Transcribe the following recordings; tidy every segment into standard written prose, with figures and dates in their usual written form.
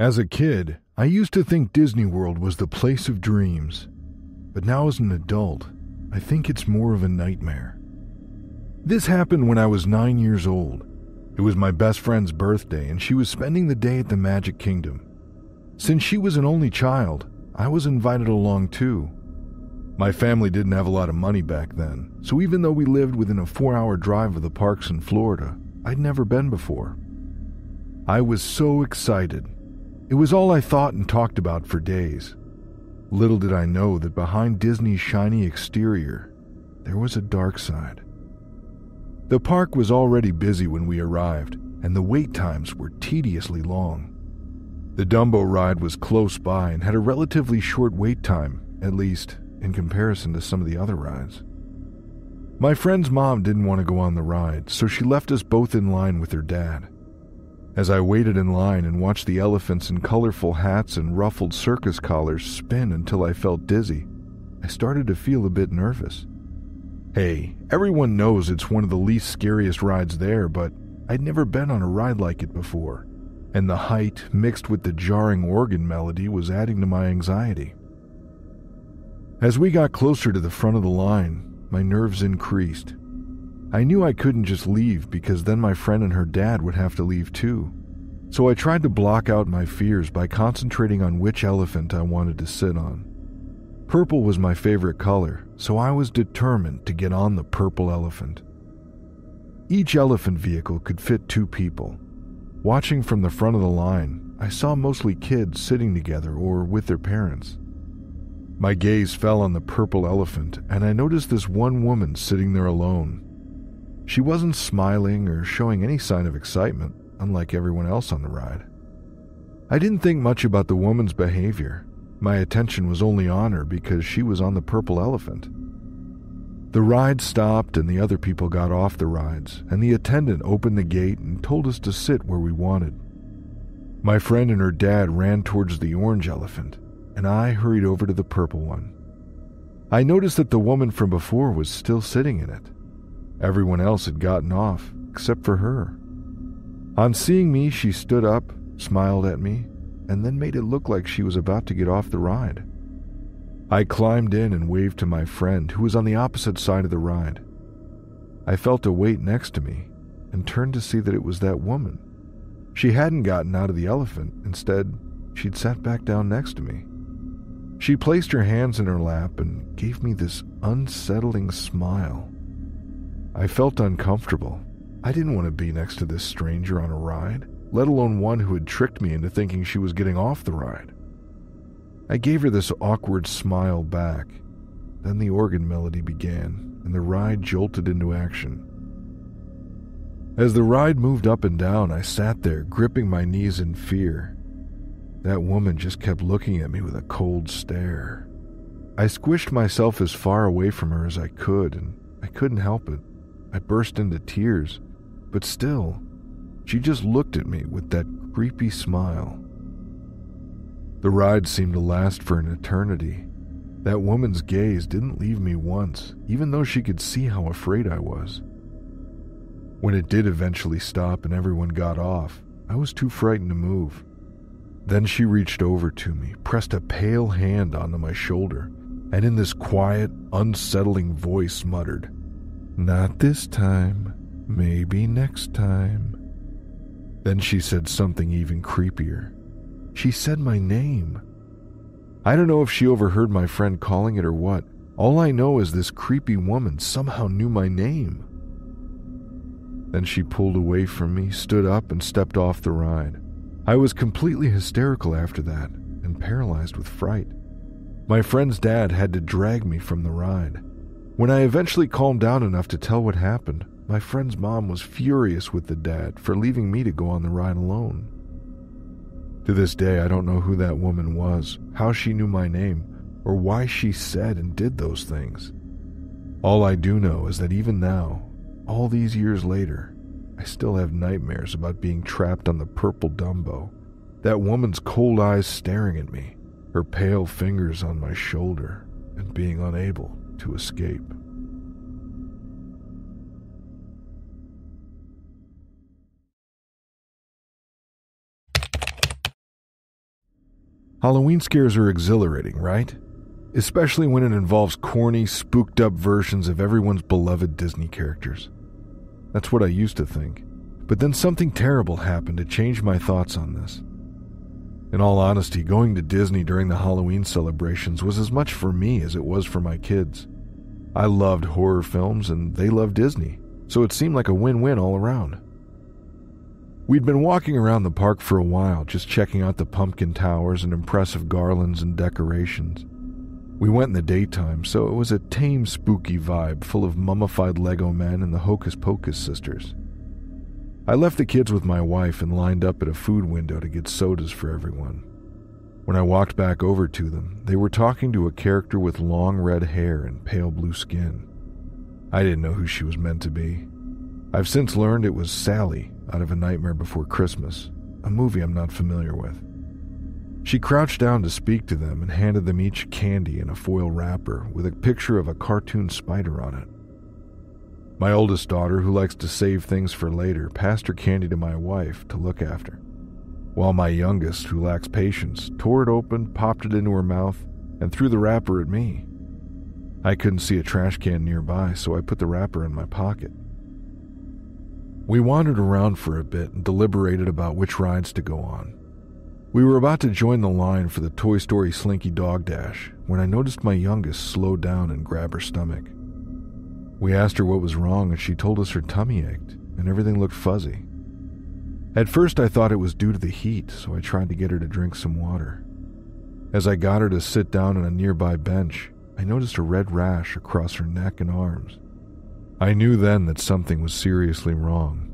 As a kid, I used to think Disney World was the place of dreams. But now as an adult, I think it's more of a nightmare. This happened when I was 9 years old. It was my best friend's birthday and she was spending the day at the Magic Kingdom. Since she was an only child, I was invited along too. My family didn't have a lot of money back then, so even though we lived within a 4-hour drive of the parks in Florida, I'd never been before. I was so excited. It was all I thought and talked about for days. Little did I know that behind Disney's shiny exterior, there was a dark side. The park was already busy when we arrived, and the wait times were tediously long. The Dumbo ride was close by and had a relatively short wait time, at least in comparison to some of the other rides. My friend's mom didn't want to go on the ride, so she left us both in line with her dad. As I waited in line and watched the elephants in colorful hats and ruffled circus collars spin until I felt dizzy, I started to feel a bit nervous. Hey, everyone knows it's one of the least scariest rides there, but I'd never been on a ride like it before, and the height mixed with the jarring organ melody was adding to my anxiety. As we got closer to the front of the line, my nerves increased. I knew I couldn't just leave because then my friend and her dad would have to leave too. So I tried to block out my fears by concentrating on which elephant I wanted to sit on. Purple was my favorite color, so I was determined to get on the purple elephant. Each elephant vehicle could fit 2 people. Watching from the front of the line, I saw mostly kids sitting together or with their parents. My gaze fell on the purple elephant, and I noticed this one woman sitting there alone. She wasn't smiling or showing any sign of excitement, unlike everyone else on the ride. I didn't think much about the woman's behavior. My attention was only on her because she was on the purple elephant. The ride stopped and the other people got off the rides, and the attendant opened the gate and told us to sit where we wanted. My friend and her dad ran towards the orange elephant, and I hurried over to the purple one. I noticed that the woman from before was still sitting in it. Everyone else had gotten off, except for her. On seeing me, she stood up, smiled at me, and then made it look like she was about to get off the ride. I climbed in and waved to my friend, who was on the opposite side of the ride. I felt a weight next to me, and turned to see that it was that woman. She hadn't gotten out of the elephant. Instead, she'd sat back down next to me. She placed her hands in her lap and gave me this unsettling smile. I felt uncomfortable. I didn't want to be next to this stranger on a ride, let alone one who had tricked me into thinking she was getting off the ride. I gave her this awkward smile back. Then the organ melody began, and the ride jolted into action. As the ride moved up and down, I sat there, gripping my knees in fear. That woman just kept looking at me with a cold stare. I squished myself as far away from her as I could, and I couldn't help it. I burst into tears, but still, she just looked at me with that creepy smile. The ride seemed to last for an eternity. That woman's gaze didn't leave me once, even though she could see how afraid I was. When it did eventually stop and everyone got off, I was too frightened to move. Then she reached over to me, pressed a pale hand onto my shoulder, and in this quiet, unsettling voice muttered, "Not this time, maybe next time." Then she said something even creepier. She said my name. I don't know if she overheard my friend calling it or what. All I know is this creepy woman somehow knew my name. Then she pulled away from me, stood up, and stepped off the ride. I was completely hysterical after that and paralyzed with fright. My friend's dad had to drag me from the ride. When I eventually calmed down enough to tell what happened, my friend's mom was furious with the dad for leaving me to go on the ride alone. To this day, I don't know who that woman was, how she knew my name, or why she said and did those things. All I do know is that even now, all these years later, I still have nightmares about being trapped on the purple Dumbo, that woman's cold eyes staring at me, her pale fingers on my shoulder, and being unable to escape. Halloween scares are exhilarating, right? Especially when it involves corny, spooked-up versions of everyone's beloved Disney characters. That's what I used to think. But then something terrible happened to change my thoughts on this. In all honesty, going to Disney during the Halloween celebrations was as much for me as it was for my kids. I loved horror films and they loved Disney, so it seemed like a win-win all around. We'd been walking around the park for a while, just checking out the pumpkin towers and impressive garlands and decorations. We went in the daytime, so it was a tame, spooky vibe full of mummified Lego men and the Hocus Pocus sisters. I left the kids with my wife and lined up at a food window to get sodas for everyone. When I walked back over to them, they were talking to a character with long red hair and pale blue skin. I didn't know who she was meant to be. I've since learned it was Sally out of A Nightmare Before Christmas, a movie I'm not familiar with. She crouched down to speak to them and handed them each candy in a foil wrapper with a picture of a cartoon spider on it. My oldest daughter, who likes to save things for later, passed her candy to my wife to look after, while my youngest, who lacks patience, tore it open, popped it into her mouth, and threw the wrapper at me. I couldn't see a trash can nearby, so I put the wrapper in my pocket. We wandered around for a bit and deliberated about which rides to go on. We were about to join the line for the Toy Story Slinky Dog Dash when I noticed my youngest slow down and grab her stomach. We asked her what was wrong and she told us her tummy ached and everything looked fuzzy. At first I thought it was due to the heat, so I tried to get her to drink some water. As I got her to sit down on a nearby bench, I noticed a red rash across her neck and arms. I knew then that something was seriously wrong.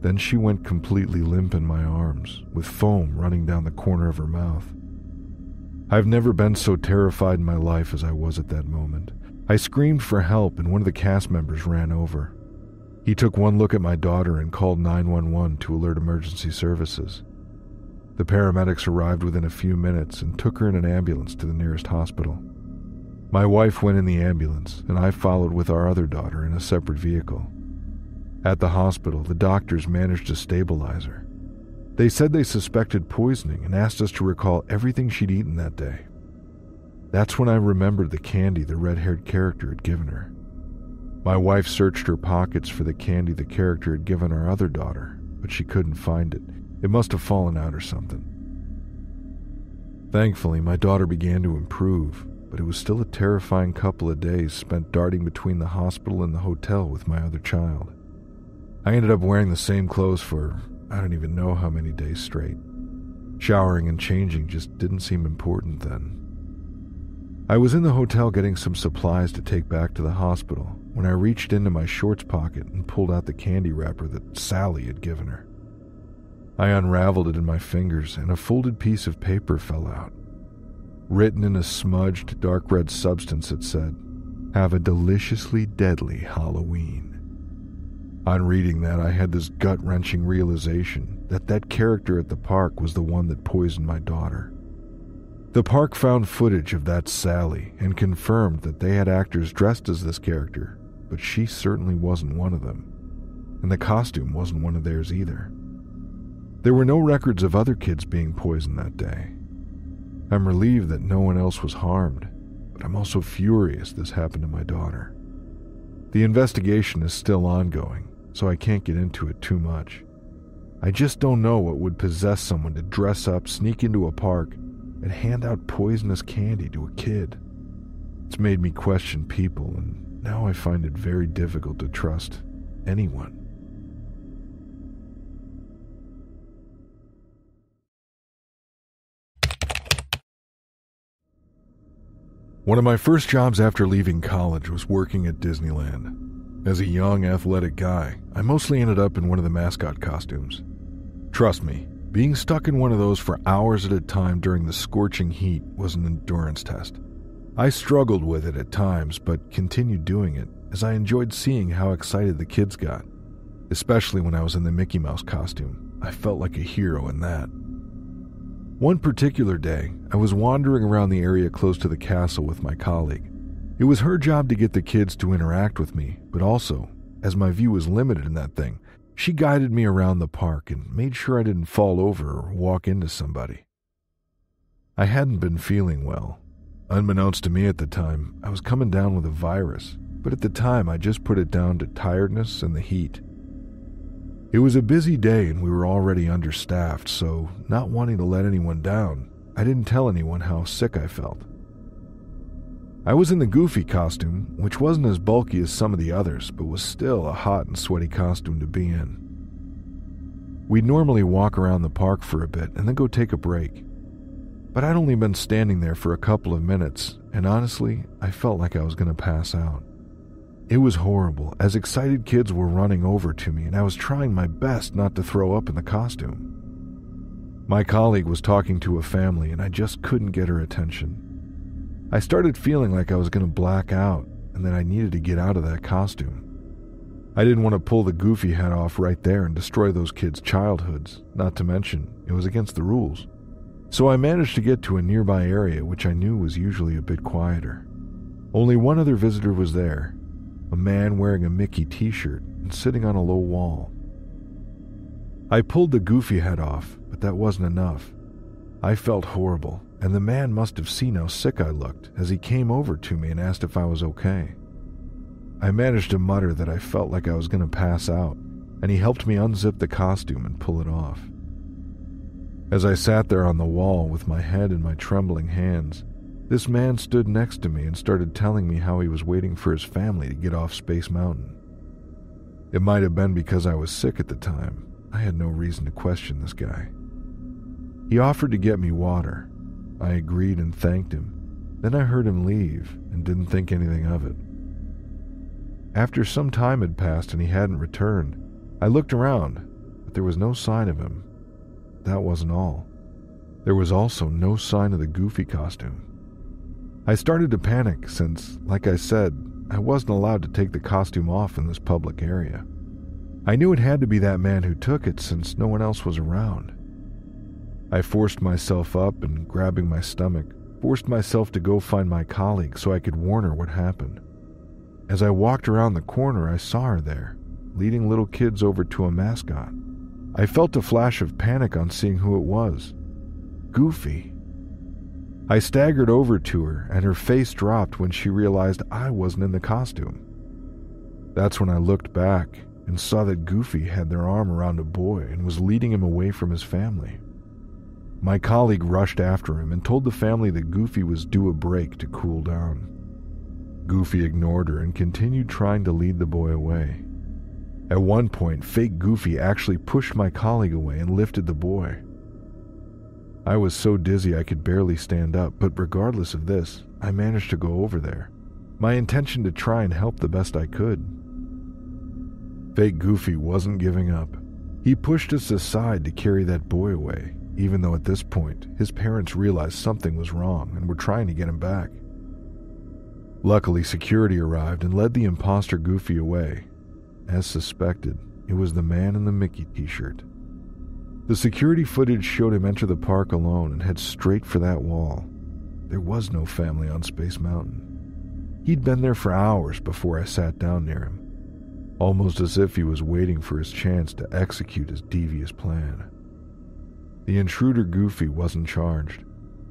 Then she went completely limp in my arms, with foam running down the corner of her mouth. I've never been so terrified in my life as I was at that moment. I screamed for help and one of the cast members ran over. He took one look at my daughter and called 911 to alert emergency services. The paramedics arrived within a few minutes and took her in an ambulance to the nearest hospital. My wife went in the ambulance and I followed with our other daughter in a separate vehicle. At the hospital, the doctors managed to stabilize her. They said they suspected poisoning and asked us to recall everything she'd eaten that day. That's when I remembered the candy the red-haired character had given her. My wife searched her pockets for the candy the character had given our other daughter, but she couldn't find it. It must have fallen out or something. Thankfully, my daughter began to improve, but it was still a terrifying couple of days spent darting between the hospital and the hotel with my other child. I ended up wearing the same clothes for I don't even know how many days straight. Showering and changing just didn't seem important then. I was in the hotel getting some supplies to take back to the hospital when I reached into my shorts pocket and pulled out the candy wrapper that Sally had given her. I unraveled it in my fingers and a folded piece of paper fell out. Written in a smudged, dark red substance, it said, "Have a deliciously deadly Halloween." On reading that, I had this gut-wrenching realization that that character at the park was the one that poisoned my daughter. The park found footage of that Sally and confirmed that they had actors dressed as this character, but she certainly wasn't one of them, and the costume wasn't one of theirs either. There were no records of other kids being poisoned that day. I'm relieved that no one else was harmed, but I'm also furious this happened to my daughter. The investigation is still ongoing, so I can't get into it too much. I just don't know what would possess someone to dress up, sneak into a park, and hand out poisonous candy to a kid. It's made me question people, and now I find it very difficult to trust anyone. One of my first jobs after leaving college was working at Disneyland. As a young, athletic guy, I mostly ended up in one of the mascot costumes. Trust me, being stuck in one of those for hours at a time during the scorching heat was an endurance test. I struggled with it at times, but continued doing it as I enjoyed seeing how excited the kids got. Especially when I was in the Mickey Mouse costume. I felt like a hero in that. One particular day, I was wandering around the area close to the castle with my colleague. It was her job to get the kids to interact with me, but also, as my view was limited in that thing, she guided me around the park and made sure I didn't fall over or walk into somebody. I hadn't been feeling well. Unbeknownst to me at the time, I was coming down with a virus, but at the time I just put it down to tiredness and the heat. It was a busy day and we were already understaffed, so not wanting to let anyone down, I didn't tell anyone how sick I felt. I was in the Goofy costume, which wasn't as bulky as some of the others, but was still a hot and sweaty costume to be in. We'd normally walk around the park for a bit and then go take a break. But I'd only been standing there for a couple of minutes, and honestly, I felt like I was going to pass out. It was horrible, as excited kids were running over to me, and I was trying my best not to throw up in the costume. My colleague was talking to a family, and I just couldn't get her attention. I started feeling like I was going to black out, and that I needed to get out of that costume. I didn't want to pull the Goofy hat off right there and destroy those kids' childhoods, not to mention it was against the rules. So I managed to get to a nearby area which I knew was usually a bit quieter. Only one other visitor was there, a man wearing a Mickey t-shirt and sitting on a low wall. I pulled the Goofy hat off, but that wasn't enough. I felt horrible, and the man must have seen how sick I looked as he came over to me and asked if I was okay. I managed to mutter that I felt like I was going to pass out, and he helped me unzip the costume and pull it off. As I sat there on the wall with my head in my trembling hands, this man stood next to me and started telling me how he was waiting for his family to get off Space Mountain. It might have been because I was sick at the time. I had no reason to question this guy. He offered to get me water. I agreed and thanked him. Then I heard him leave and didn't think anything of it. After some time had passed and he hadn't returned, I looked around, but there was no sign of him. That wasn't all. There was also no sign of the Goofy costume. I started to panic since, like I said, I wasn't allowed to take the costume off in this public area. I knew it had to be that man who took it since no one else was around. I forced myself up and, grabbing my stomach, forced myself to go find my colleague so I could warn her what happened. As I walked around the corner, I saw her there, leading little kids over to a mascot. I felt a flash of panic on seeing who it was. Goofy. I staggered over to her, and her face dropped when she realized I wasn't in the costume. That's when I looked back and saw that Goofy had their arm around a boy and was leading him away from his family. My colleague rushed after him and told the family that Goofy was due a break to cool down. Goofy ignored her and continued trying to lead the boy away. At one point, fake Goofy actually pushed my colleague away and lifted the boy. I was so dizzy I could barely stand up, but regardless of this, I managed to go over there, my intention to try and help the best I could. Fake Goofy wasn't giving up. He pushed us aside to carry that boy away, even though at this point, his parents realized something was wrong and were trying to get him back. Luckily, security arrived and led the imposter Goofy away. As suspected, it was the man in the Mickey t-shirt. The security footage showed him enter the park alone and head straight for that wall. There was no family on Space Mountain. He'd been there for hours before I sat down near him, almost as if he was waiting for his chance to execute his devious plan. The intruder Goofy wasn't charged.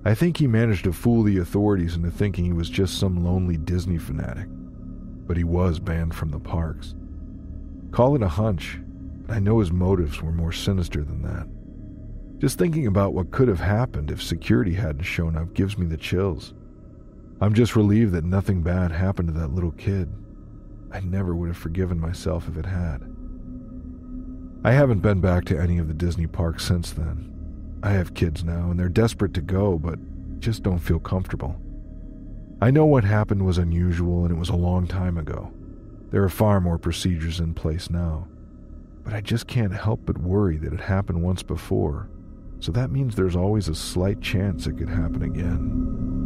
I think he managed to fool the authorities into thinking he was just some lonely Disney fanatic, but he was banned from the parks. Call it a hunch, but I know his motives were more sinister than that. Just thinking about what could have happened if security hadn't shown up gives me the chills. I'm just relieved that nothing bad happened to that little kid. I never would have forgiven myself if it had. I haven't been back to any of the Disney parks since then. I have kids now, and they're desperate to go, but just don't feel comfortable. I know what happened was unusual, and it was a long time ago. There are far more procedures in place now. But I just can't help but worry that it happened once before, so that means there's always a slight chance it could happen again.